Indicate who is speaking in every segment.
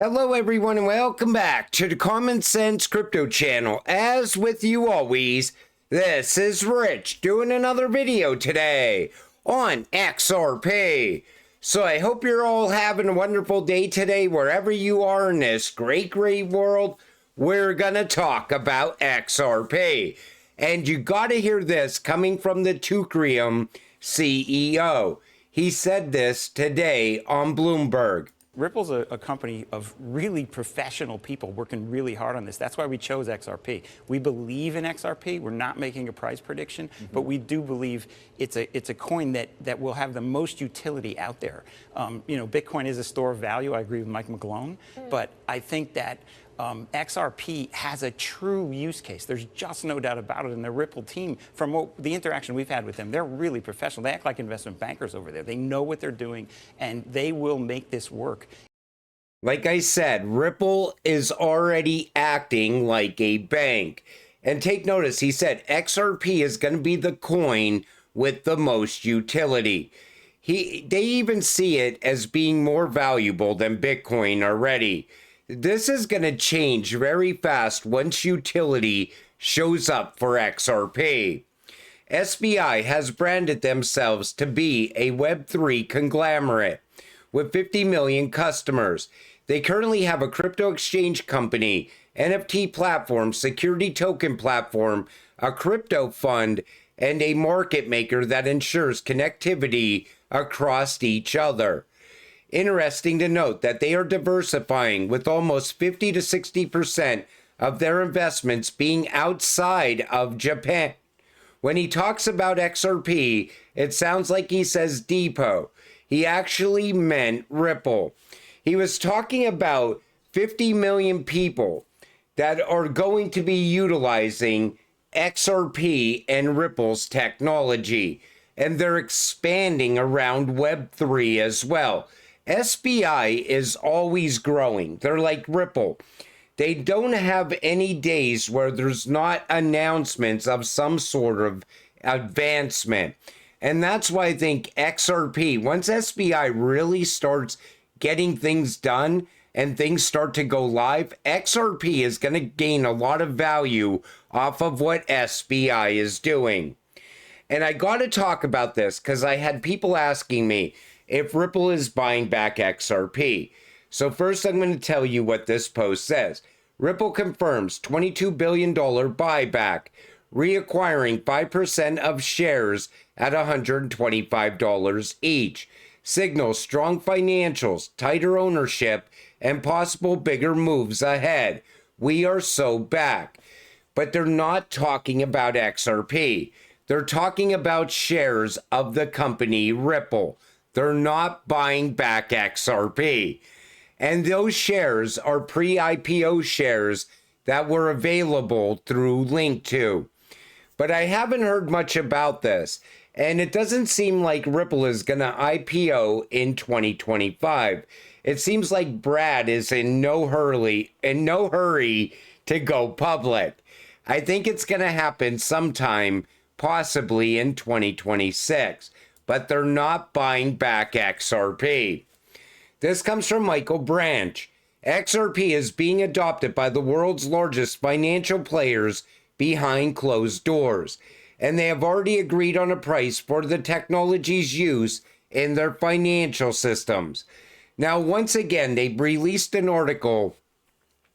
Speaker 1: Hello everyone and welcome back to the Common Sense Crypto channel. As with you always, this is Rich doing another video today on XRP. So I hope you're all having a wonderful day today wherever you are in this great world. We're gonna talk about XRP. And you gotta hear this coming from the Thunes CEO. He said this today on Bloomberg.
Speaker 2: Ripple's a company of really professional people working really hard on this. That's why we chose XRP. We believe in XRP. We're not making a price prediction, but we do believe it's a coin that will have the most utility out there. Bitcoin is a store of value. I agree with Mike McGlone, but I think that XRP has a true use case. There's just no doubt about it. And the Ripple team, from the interaction we've had with them, they're really professional. They act like investment bankers over there. They know what they're doing, and they will make this work.
Speaker 1: Like I said, Ripple is already acting like a bank. And take notice, he said XRP is going to be the coin with the most utility. They even see it as being more valuable than Bitcoin already. This is going to change very fast once utility shows up for XRP. SBI has branded themselves to be a Web3 conglomerate with 50 million customers. They currently have a crypto exchange company, NFT platform, security token platform, a crypto fund, and a market maker that ensures connectivity across each other. Interesting to note that they are diversifying with almost 50 to 60% of their investments being outside of Japan. When he talks about XRP, it sounds like he says depot. He actually meant Ripple. He was talking about 50 million people that are going to be utilizing XRP and Ripple's technology, and they're expanding around Web3 as well. SBI is always growing. They're like Ripple. They don't have any days where there's not announcements of some sort of advancement. And that's why I think XRP, once SBI really starts getting things done and things start to go live, XRP is going to gain a lot of value off of what SBI is doing. And I got to talk about this because I had people asking me if Ripple is buying back XRP. So first I'm going to tell you what this post says. Ripple confirms $22 billion buyback, reacquiring 5% of shares at $125 each. Signals strong financials, tighter ownership, and possible bigger moves ahead. We are so back. But they're not talking about XRP. They're talking about shares of the company Ripple. They're not buying back XRP. And those shares are pre-IPO shares that were available through Link2. But I haven't heard much about this. And it doesn't seem like Ripple is going to IPO in 2025. It seems like Brad is in no hurry to go public. I think it's going to happen sometime, possibly in 2026. But they're not buying back XRP. This comes from Michael Branch. XRP is being adopted by the world's largest financial players behind closed doors, and they have already agreed on a price for the technology's use in their financial systems. Now, once again, they've released an article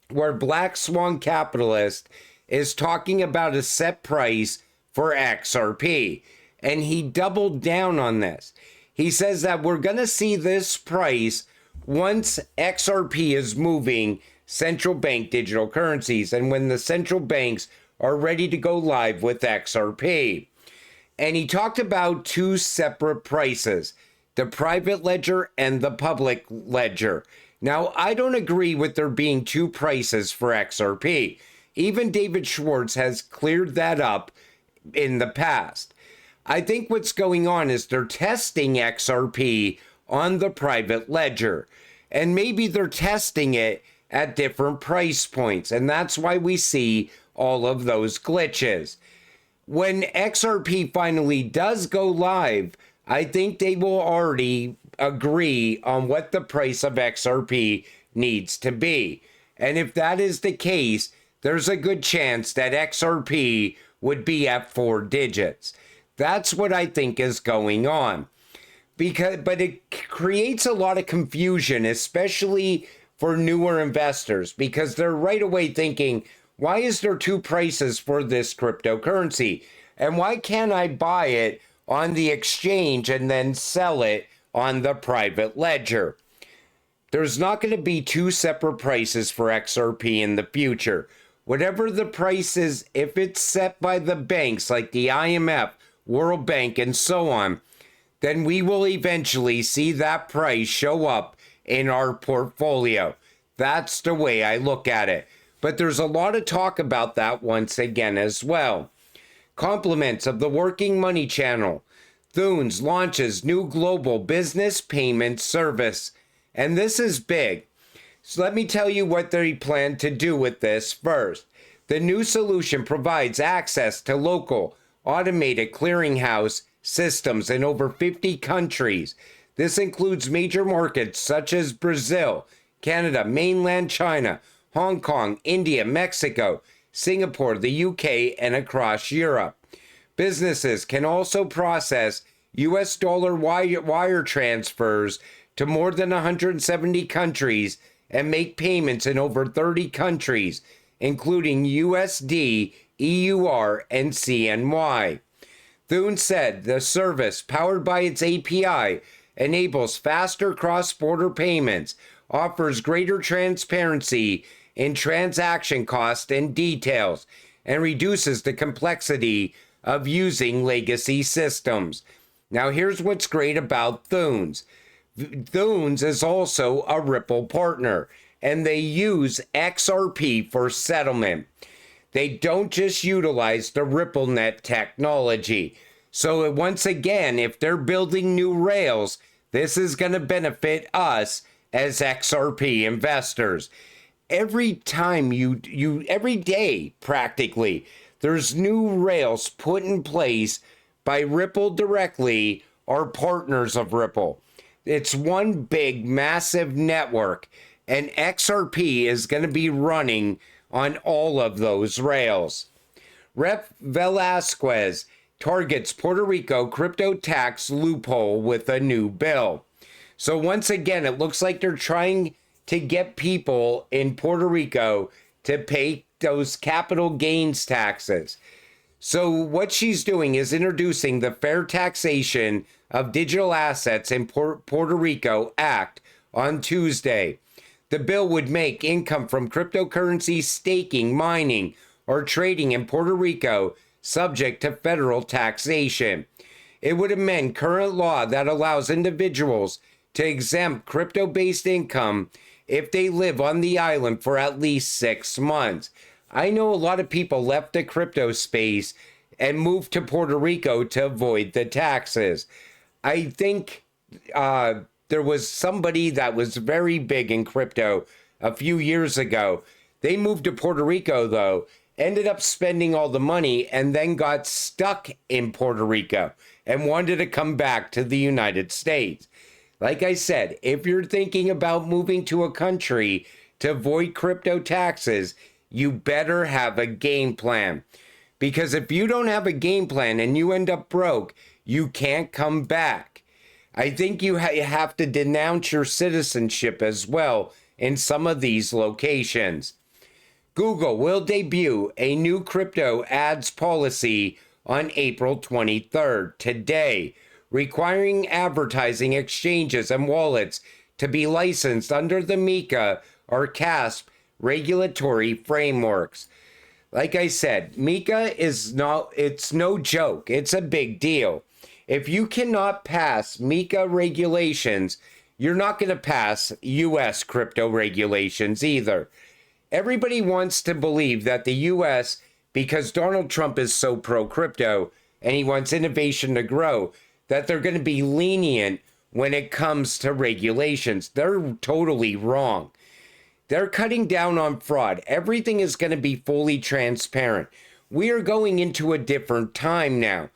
Speaker 1: where Black Swan Capitalist is talking about a set price for XRP. And he doubled down on this. He says that we're going to see this price once XRP is moving central bank digital currencies and when the central banks are ready to go live with XRP. And he talked about two separate prices, the private ledger and the public ledger. Now, I don't agree with there being two prices for XRP. Even David Schwartz has cleared that up in the past. I think what's going on is they're testing XRP on the private ledger, and maybe they're testing it at different price points, and that's why we see all of those glitches. When XRP finally does go live, I think they will already agree on what the price of XRP needs to be. And if that is the case, there's a good chance that XRP would be at 4 digits. That's what I think is going on. But it creates a lot of confusion, especially for newer investors, because they're right away thinking, why is there 2 prices for this cryptocurrency? And why can't I buy it on the exchange and then sell it on the private ledger? There's not going to be 2 separate prices for XRP in the future. Whatever the price is, if it's set by the banks like the IMF, World Bank, and so on, then we will eventually see that price show up in our portfolio. That's the way I look at it. But there's a lot of talk about that once again as well. Compliments of the Working Money channel. Thunes launches new global business payment service. And this is big. So let me tell you what they plan to do with this first. The new solution provides access to local automated clearinghouse systems in over 50 countries. This includes major markets such as Brazil, Canada, mainland China, Hong Kong, India, Mexico, Singapore, the UK, and across Europe. Businesses can also process US dollar wire transfers to more than 170 countries and make payments in over 30 countries, including USD, EUR, and CNY. Thunes said the service, powered by its API, enables faster cross-border payments, offers greater transparency in transaction costs and details, and reduces the complexity of using legacy systems. Now here's what's great about Thunes. Thunes is also a Ripple partner, and they use XRP for settlement. They don't just utilize the RippleNet technology. So once again, if they're building new rails, this is going to benefit us as XRP investors. Every time every day practically, there's new rails put in place by Ripple directly or partners of Ripple. It's one big, massive network, and XRP is going to be running on all of those rails. Rep Velasquez targets Puerto Rico crypto tax loophole with a new bill. So once again, it looks like they're trying to get people in Puerto Rico to pay those capital gains taxes. So what she's doing is introducing the Fair Taxation of Digital Assets in Puerto Rico Act on Tuesday. The bill would make income from cryptocurrency staking, mining, or trading in Puerto Rico subject to federal taxation. It would amend current law that allows individuals to exempt crypto-based income if they live on the island for at least 6 months. I know a lot of people left the crypto space and moved to Puerto Rico to avoid the taxes. I think there was somebody that was very big in crypto a few years ago. They moved to Puerto Rico, though, ended up spending all the money, and then got stuck in Puerto Rico and wanted to come back to the United States. Like I said, if you're thinking about moving to a country to avoid crypto taxes, you better have a game plan. Because if you don't have a game plan and you end up broke, you can't come back. I think you have to denounce your citizenship as well in some of these locations. Google will debut a new crypto ads policy on April 23rd, today, requiring advertising exchanges and wallets to be licensed under the MiCA or CASP regulatory frameworks. Like I said, MiCA it's no joke. It's a big deal. If you cannot pass MiCA regulations, you're not going to pass US crypto regulations either. Everybody wants to believe that the US, because Donald Trump is so pro-crypto and he wants innovation to grow, that they're going to be lenient when it comes to regulations. They're totally wrong. They're cutting down on fraud. Everything is going to be fully transparent. We are going into a different time now,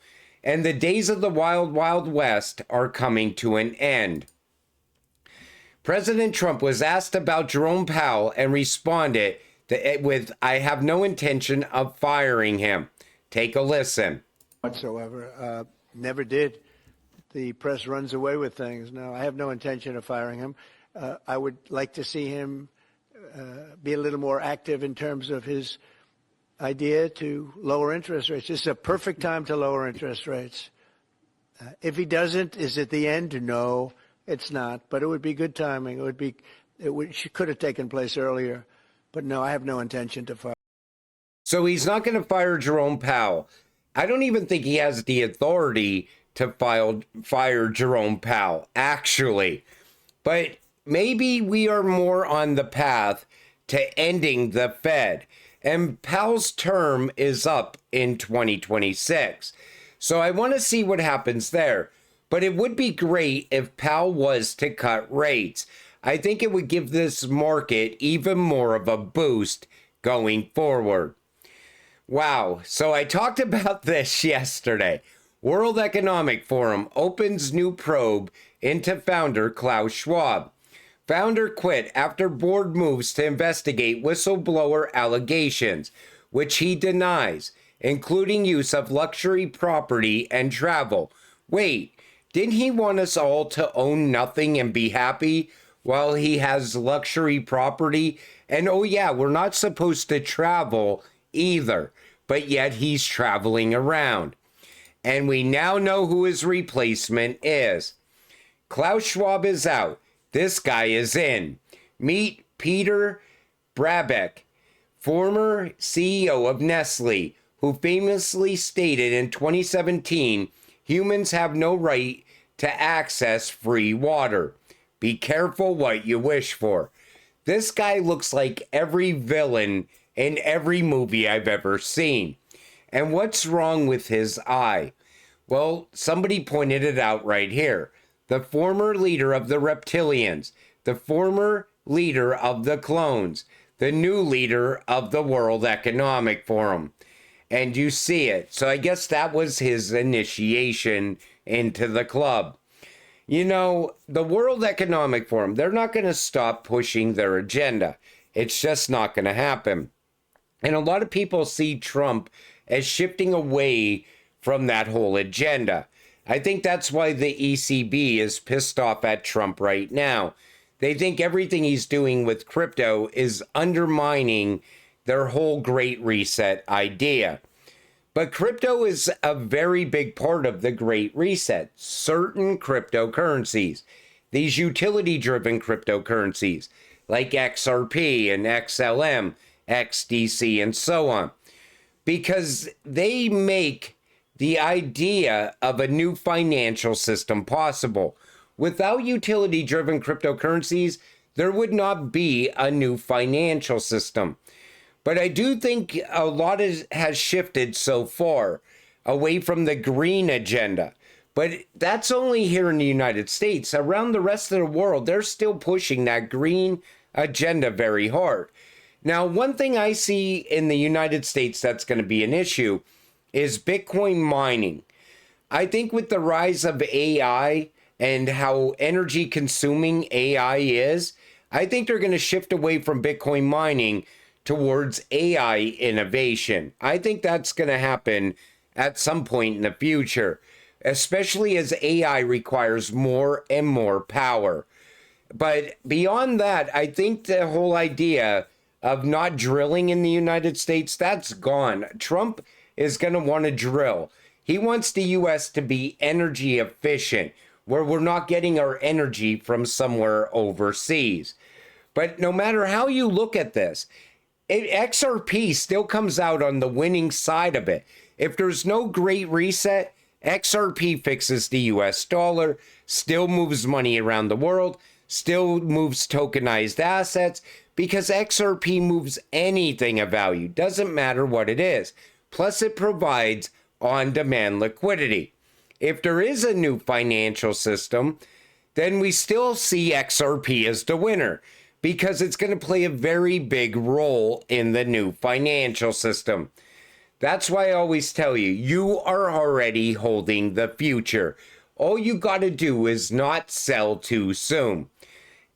Speaker 1: and the days of the wild, wild west are coming to an end. President Trump was asked about Jerome Powell and responded with, "I have no intention of firing him." Take a listen.
Speaker 3: Whatsoever. Never did. The press runs away with things. No, I have no intention of firing him. I would like to see him be a little more active in terms of his idea to lower interest rates. This is a perfect time to lower interest rates. If he doesn't, is it the end? No, it's not. But it would be good timing. It could have taken place earlier. But no, I have no intention to fire.
Speaker 1: So he's not going to fire Jerome Powell. I don't even think he has the authority to fire Jerome Powell, actually. But maybe we are more on the path to ending the Fed. And Powell's term is up in 2026. So I want to see what happens there. But it would be great if Powell was to cut rates. I think it would give this market even more of a boost going forward. Wow. So I talked about this yesterday. World Economic Forum opens new probe into founder Klaus Schwab. Founder quit after board moves to investigate whistleblower allegations, which he denies, including use of luxury property and travel. Wait, didn't he want us all to own nothing and be happy while he has luxury property? And oh yeah, we're not supposed to travel either, but yet he's traveling around. And we now know who his replacement is. Klaus Schwab is out. This guy is in. Meet Peter Brabeck, former CEO of Nestle, who famously stated in 2017, humans have no right to access free water. Be careful what you wish for. This guy looks like every villain in every movie I've ever seen. And what's wrong with his eye? Well, somebody pointed it out right here. The former leader of the reptilians, the former leader of the clones, the new leader of the World Economic Forum. And you see it. So I guess that was his initiation into the club. You know, the World Economic Forum, they're not going to stop pushing their agenda. It's just not going to happen. And a lot of people see Trump as shifting away from that whole agenda. I think that's why the ECB is pissed off at Trump right now. They think everything he's doing with crypto is undermining their whole Great Reset idea. But crypto is a very big part of the Great Reset. Certain cryptocurrencies, these utility-driven cryptocurrencies like XRP and XLM, XDC, and so on, because they make the idea of a new financial system possible. Without utility-driven cryptocurrencies, there would not be a new financial system. But I do think a lot has shifted so far away from the green agenda. But that's only here in the United States. Around the rest of the world, they're still pushing that green agenda very hard. Now, one thing I see in the United States that's going to be an issue is Bitcoin mining. I think with the rise of AI and how energy consuming AI is, I think they're going to shift away from Bitcoin mining towards AI innovation. I think that's going to happen at some point in the future, especially as AI requires more and more power. But beyond that, I think the whole idea of not drilling in the United States, that's gone. Trump is going to want to drill. He wants the U.S. to be energy efficient, where we're not getting our energy from somewhere overseas. But no matter how you look at this, XRP still comes out on the winning side of it. If there's no Great Reset, XRP fixes the US dollar, still moves money around the world, still moves tokenized assets, because XRP moves anything of value, doesn't matter what it is. Plus it provides on-demand liquidity. If there is a new financial system, then we still see XRP as the winner, because it's going to play a very big role in the new financial system. That's why I always tell you, you are already holding the future. All you got to do is not sell too soon.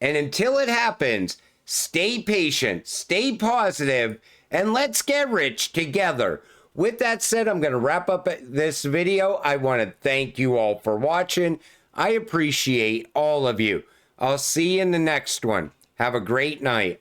Speaker 1: And until it happens, stay patient, stay positive, and let's get rich together. With that said, I'm going to wrap up this video. I want to thank you all for watching. I appreciate all of you. I'll see you in the next one. Have a great night.